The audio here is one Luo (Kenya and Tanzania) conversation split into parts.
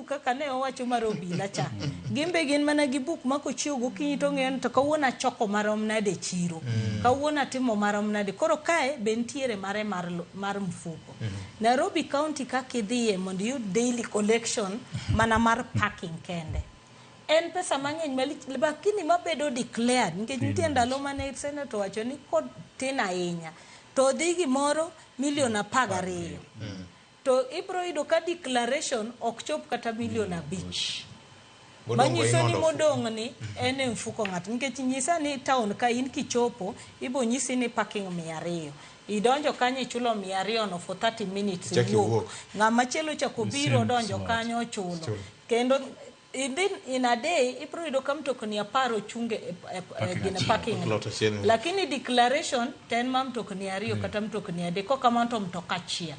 kaka ne owacho mar obila cha gimbe gin mana gi buk ma kochiwo gokinyi to ng'eyo to kawuono achoko marom nade chiro kawuono atimo marom nade koro kae be ntiere mare mar mfuko Nairobi County kaka idhiye mondo iyud daily collection mana mar parking kende en pesa mang'eny lakini mabedo declared nikech nitie ndalo mane senator wacho ni kod tin ahinya to dhi gimoro milion 12 to ibro yudo ka declaration ok chop kata milion 5 manyiso ni modong' ni en mfuko ng'ato nikech nyisa ni town ka in kichopo ibo nyisi ni parking 200 idonjo kanyo ichulo 200 no for 30 minutes iwuok ng'ama chielo chako biro donjo kanyo chulo kendo in a day ibro yudo ka mtokni 10 chunge gina parking lakini declaration ten ma mtokni 2 kata mtokni 3 ko kamanto mtoka achiel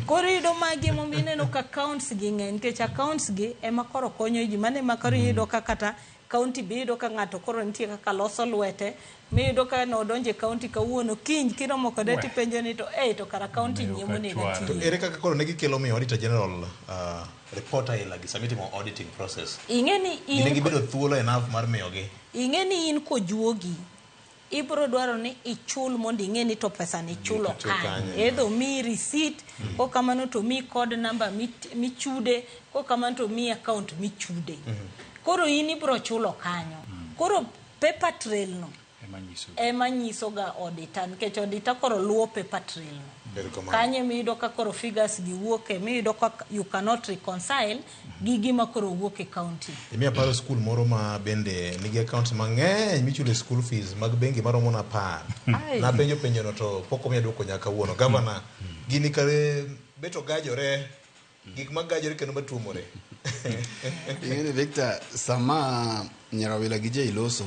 koro yudo magi mombine no ka accounts gi ng'eny kech accounts gi ema koro konyo ji mane makoro yudo ka kata county bido ka ng'ato koro nitie kaka loso lwete miyudo ka no donje county kawuono kiny kiromo kode tipenjo ni to to kara county nyiemo ne gati to ere kaka koro negi kelo mi auditor general reporter ila gi submitting auditing process ingeni negi bedo thuolo enough mar miyogi ingeni in kojuogi ibro dwaro ni ichul mondo ingeni to pesa ni chulo kanyo edho mi receipt ko kamano to mi code number michude ko kamano to mi account michude koro in ibro chulo kanyo koro paper trail no ema nyiso ga auditor nikech auditor koro luwo paper trail no kanye miyudo ka koro figures gi wuoke miyudo ka you cannot reconcile gi gima koro wuoke county imiya paro school moro ma bende nigi account mang'eny michule school fees mag bengi maromo na 10 na penjo no to pok omiya dwoko nyaka wuono governor gini kare beto gajore gik magajore kendo matuomore ingene Victor sama nyarawila gi iloso